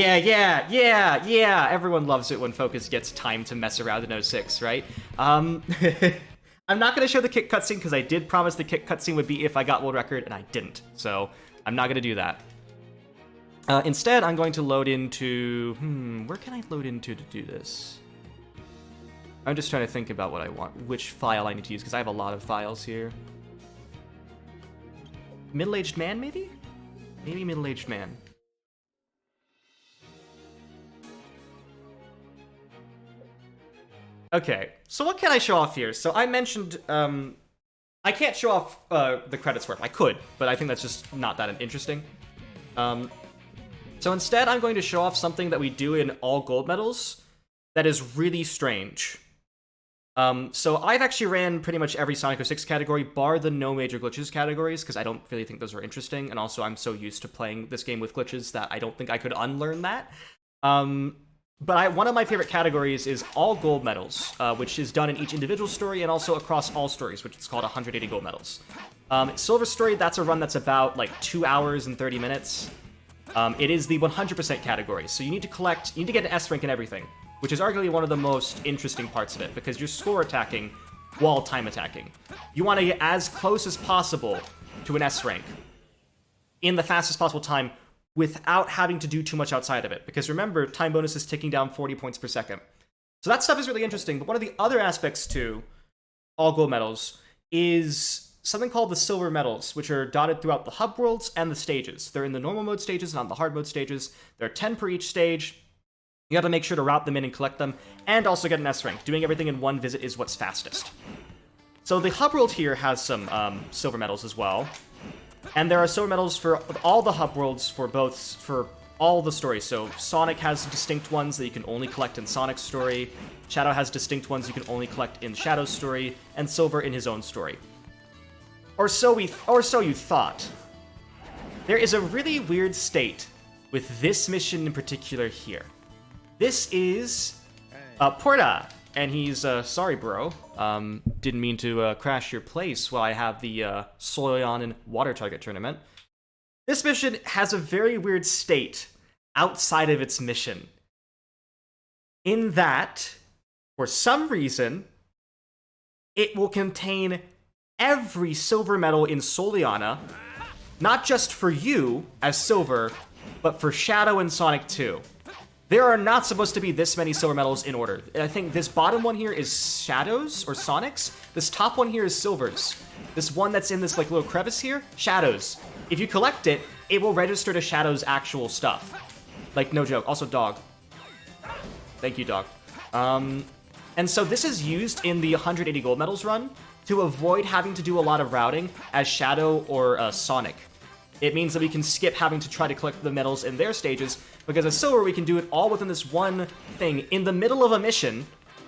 Everyone loves it when Focus gets time to mess around in 06, right? I'm not going to show the kick cutscene, because I did promise the kick cutscene would be if I got world record, and I didn't. So I'm not going to do that. Instead, I'm going to load into... where can I load into to do this? I'm just trying to think about what I want, which file I need to use, because I have a lot of files here. Middle-aged man, maybe? Maybe middle-aged man. Okay, so what can I show off here? So I mentioned, I can't show off the credits for it. I could, but I think that's just not that interesting. So instead, I'm going to show off something that we do in all gold medals that is really strange. So I've actually ran pretty much every Sonic 06 category, bar the no major glitches categories, because I don't really think those are interesting, and also I'm so used to playing this game with glitches that I don't think I could unlearn that. But one of my favorite categories is all gold medals, which is done in each individual story and also across all stories, which is called 180 gold medals. Silver story, that's a run that's about like 2 hours and 30 minutes. It is the 100% category, so you need to get an S rank in everything, which is arguably one of the most interesting parts of it, because you're score attacking while time attacking. You want to get as close as possible to an S rank in the fastest possible time without having to do too much outside of it, because remember, time bonus is ticking down 40 points per second. So that stuff is really interesting, but one of the other aspects to all gold medals is something called the silver medals, which are dotted throughout the hub worlds and the stages. They're in the normal mode stages and on the hard mode stages. There are 10 per each stage. You gotta make sure to route them in and collect them, and also get an S rank. Doing everything in one visit is what's fastest. So the hub world here has some silver medals as well. And there are silver medals for all the hub worlds for all the stories. So Sonic has distinct ones that you can only collect in Sonic's story. Shadow has distinct ones you can only collect in Shadow's story, and Silver in his own story. Or so you thought. There is a really weird state with this mission in particular here. This is Porta, and he's sorry, bro. Didn't mean to crash your place while I have the Soleon and Water Target tournament. This mission has a very weird state outside of its mission. In that, for some reason, it will contain every silver medal in Soliana, not just for you as Silver, but for Shadow and Sonic 2. There are not supposed to be this many silver medals in order. I think this bottom one here is Shadow's or Sonic's. This top one here is Silver's. This one that's in this like little crevice here, Shadow's. If you collect it, it will register to Shadow's actual stuff. Like, no joke. Also, dog. Thank you, dog. And so this is used in the 180 gold medals run to avoid having to do a lot of routing as Shadow or Sonic. It means that we can skip having to try to collect the medals in their stages, because as Silver, we can do it all within this one thing in the middle of a mission,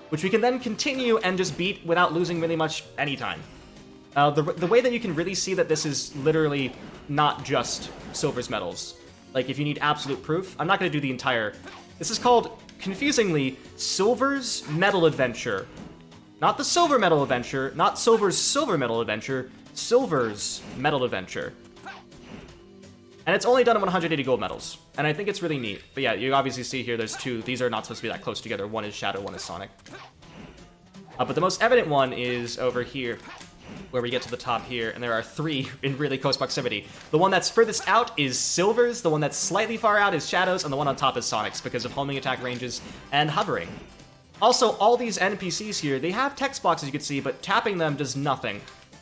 which we can then continue and just beat without losing really much any time. The way that you can really see that this is literally not just Silver's medals, like if you need absolute proof, I'm not going to do the entire... This is called, confusingly, Silver's Medal Adventure. Not the Silver Medal Adventure, not Silver's Silver Medal Adventure, Silver's Medal Adventure. And it's only done in 180 gold medals, and I think it's really neat. But yeah, you obviously see here there's two. These are not supposed to be that close together. One is Shadow, one is Sonic. But the most evident one is over here, where we get to the top here, and there are three in really close proximity. The one that's furthest out is Silver's, the one that's slightly far out is Shadow's, and the one on top is Sonic's because of homing attack ranges and hovering. Also, all these NPCs here, they have text boxes you can see, but tapping them does nothing.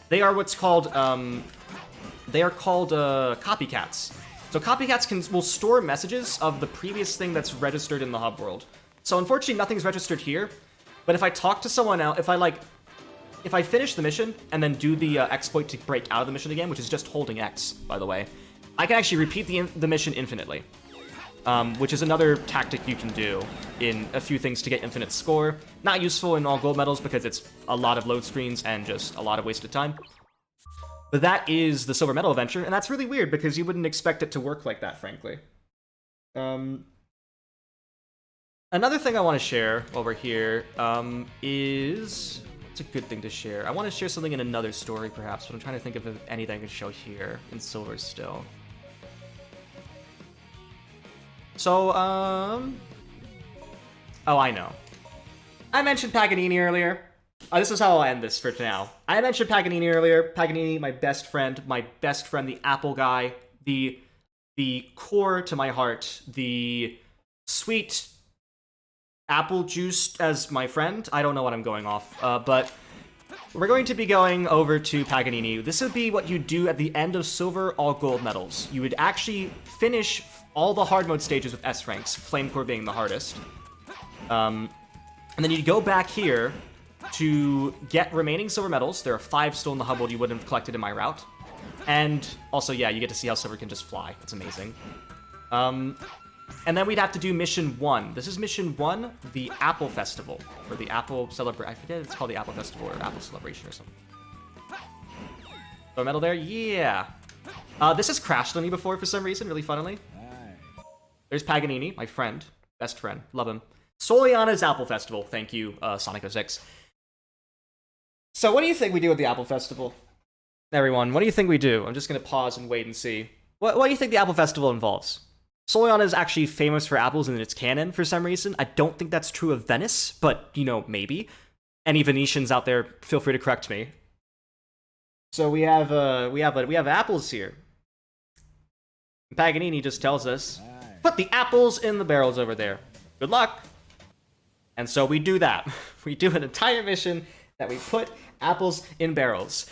They are what's called, copycats. So copycats will store messages of the previous thing that's registered in the hub world. So unfortunately, nothing's registered here. But if I talk to someone else, if I finish the mission and then do the exploit to break out of the mission again, which is just holding X, by the way, I can actually repeat the mission infinitely. Which is another tactic you can do in a few things to get infinite score. Not useful in all gold medals because it's a lot of load screens and just a lot of wasted time. But that is the Silver Medal Adventure, and that's really weird because you wouldn't expect it to work like that, frankly. Another thing I want to share while we're here is... It's a good thing to share. I want to share something in another story, perhaps, but I'm trying to think of anything I can show here in Silver still. So, oh, I know. I mentioned Paganini earlier. This is how I'll end this for now. I mentioned Paganini earlier. Paganini, my best friend, the Apple guy, the core to my heart, the sweet apple juice as my friend. I don't know what I'm going off, but we're going to be going over to Paganini. This would be what you do at the end of Silver All Gold medals. You would actually finish all the hard mode stages with S ranks, Flame Core being the hardest. And then you'd go back here to get remaining silver medals. There are 5 still in the hub world you wouldn't have collected in my route. And also, yeah, you get to see how silver can just fly. It's amazing. And then we'd have to do mission 1. This is mission 1, the Apple Festival. Or the Apple Celebration. I forget if it's called the Apple Festival or Apple Celebration or something. Silver medal there? Yeah. This has crashed on me before for some reason, really funnily. There's Paganini, my friend. Best friend. Love him. Soliana's Apple Festival. Thank you, Sonic06. So what do you think we do with the Apple Festival? Everyone, what do you think we do? I'm just going to pause and wait and see. What do you think the Apple Festival involves? Soliana is actually famous for apples and it's canon for some reason. I don't think that's true of Venice, but, you know, maybe. Any Venetians out there, feel free to correct me. So we have apples here. Paganini just tells us, put the apples in the barrels over there. Good luck. And so we do that. We do an entire mission that we put apples in barrels.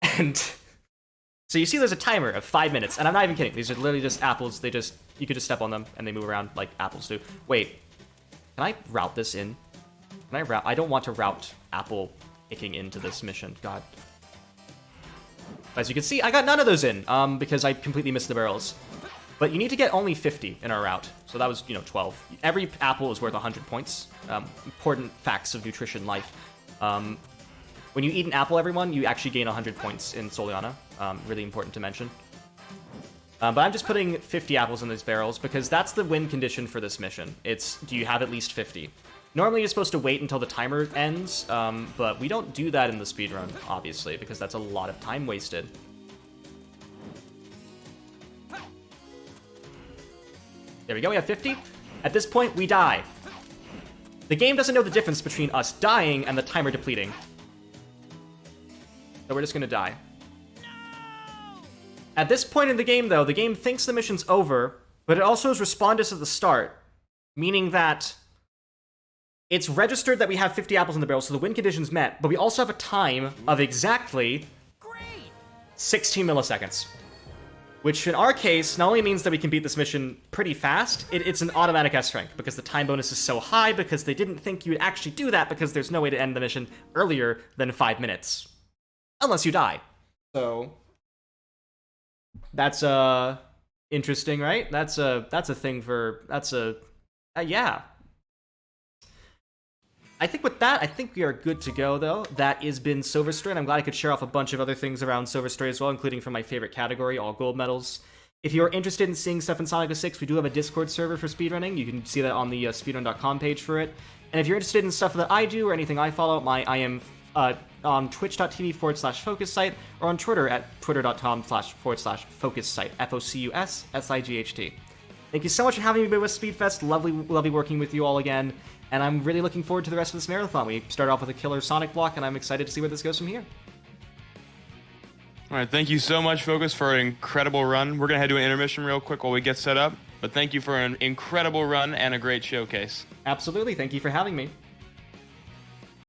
And so you see there's a timer of 5 minutes, and I'm not even kidding. These are literally just apples. You could just step on them and they move around like apples do. Wait, can I route this in? I don't want to route apple picking into this mission. God. As you can see, I got none of those in, because I completely missed the barrels. But you need to get only 50 in our route. So that was, 12. Every apple is worth 100 points. Important facts of nutrition life. When you eat an apple, everyone, you actually gain 100 points in Soliana. Really important to mention. But I'm just putting 50 apples in these barrels because that's the win condition for this mission. It's, do you have at least 50? Normally you're supposed to wait until the timer ends, but we don't do that in the speedrun, obviously, because that's a lot of time wasted. There we go, we have 50. At this point, we die. The game doesn't know the difference between us dying and the timer depleting. So we're just gonna die. No! At this point in the game, though, the game thinks the mission's over, but it also has responded at the start, meaning that it's registered that we have 50 apples in the barrel, so the win condition's met, but we also have a time of exactly 16 milliseconds. Which, in our case, not only means that we can beat this mission pretty fast, it's an automatic S rank, because the time bonus is so high, because they didn't think you would actually do that, because there's no way to end the mission earlier than 5 minutes. Unless you die. So, that's, interesting, right? That's a thing for, yeah. I think with that, I think we are good to go, though. That has been Silver Story, and I'm glad I could share off a bunch of other things around Silver Story as well, including from my favorite category, all gold medals. If you're interested in seeing stuff in Sonic 06, we do have a Discord server for speedrunning. You can see that on the speedrun.com page for it. And if you're interested in stuff that I do or anything I follow, I am on twitch.tv/FocusSight or on Twitter at twitter.com//FocusSight, FOCUSSIGHT. Thank you so much for having me with Speedfest. Lovely working with you all again. And I'm really looking forward to the rest of this marathon. We start off with a killer Sonic block, and I'm excited to see where this goes from here. All right, thank you so much, Focus, for an incredible run. We're going to head to an intermission real quick while we get set up. But thank you for an incredible run and a great showcase. Absolutely. Thank you for having me.